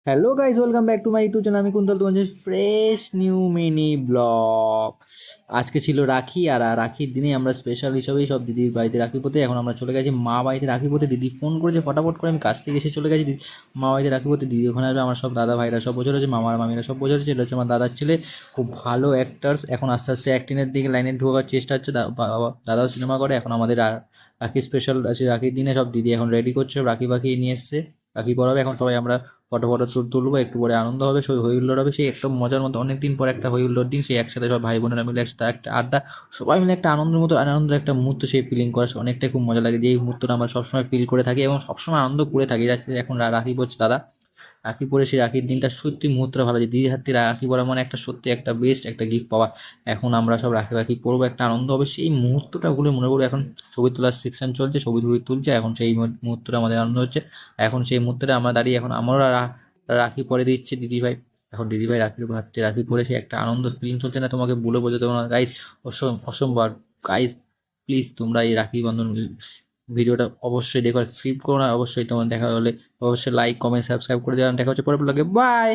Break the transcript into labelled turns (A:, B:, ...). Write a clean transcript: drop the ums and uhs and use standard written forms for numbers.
A: Hello guys, welcome back to my YouTube channel. আমি কুন্তল, তোমাদের fresh new mini blog. আজকে ছিল রাখি, আর রাখির দিনে আমরা স্পেশাল হিসাবেই সব দিদির বাড়িতে রাখি পরতে। এখন আমরা চলে গেছি মা বাড়িতে রাখি পরতে। দিদি ফোন করেছে, ফটাফট করে আমি কাছ থেকে এসে চলে গেছি মা বাড়িতে রাখি পরতে। দিদি ওখানে আসবে, আমার সব দাদা ভাইরা সব বছর হচ্ছে, মামার মামিরা সব বছর হচ্ছে। এটা হচ্ছে আমার দাদার ছেলে, খুব ভালো অ্যাক্টার্স। এখন আস্তে আস্তে অ্যাক্টিংয়ের দিকে লাইনে ঢোকার চেষ্টা হচ্ছে। দাদাও সিনেমা করে। এখন আমাদের রাখি স্পেশাল আছে, রাখির দিনে সব দিদি এখন রেডি করছে, সব রাখি পাখি নিয়ে এসছে, রাখি পরাবে। এখন সবাই আমরা ফটো ফটো তুলবো, একটু পরে আনন্দ হবে, সেই হই হুল্লোড় হবে। সেই একটা মজার মতো অনেকদিন পর একটা হই হুল্লোড় দিন, সেই একসাথে সব ভাই বোনেরা মিলে একসাথে একটা আড্ডা, সবাই মিলে একটা আনন্দের মতো আনন্দের একটা মুহূর্ত, সেই ফিলিং করা অনেকটাই খুব মজা লাগে। যে এই মুহূর্তটা আমরা সবসময় ফিল করে থাকি এবং সবসময় আনন্দ করে থাকি। যাচ্ছে এখন রাখি পড়ছে দাদা, রাখি পরে সেই রাখির দিনটা সত্যি মুহূর্তটা ভালো, যে দিদির হাত থেকে রাখি পরা মানে একটা সত্যি একটা বেস্ট একটা গিফট পাওয়া। এখন আমরা সব রাখি রাখি পরবো, একটা আনন্দ হবে। সেই মুহূর্তটা গুলো মনে করবো। এখন ছবি তোলার সেকশন চলছে, ছবি টবি তুলছে। এখন সেই মুহূর্তটা আমাদের আনন্দ হচ্ছে। এখন সেই মুহূর্তটা আমরা দাঁড়িয়ে, এখন আমরা রাখি পরে দিচ্ছে দিদিভাই। এখন দিদিভাই রাখির হাত থেকে রাখি পরে, সে একটা আনন্দ ফিলিং চলছে না, তোমাকে বলে বোঝাতে পারবো না গাইস। অসম্ভব গাইস। প্লিজ তোমরা এই রাখি বন্ধন ভিডিওটা অবশ্যই দেখো, স্কিপ করো না। অবশ্যই তোমার দেখা হলে অবশ্যই লাইক কমেন্ট সাবস্ক্রাইব করে দেওয়া। দেখা হচ্ছে পরের ব্লগে, বাই।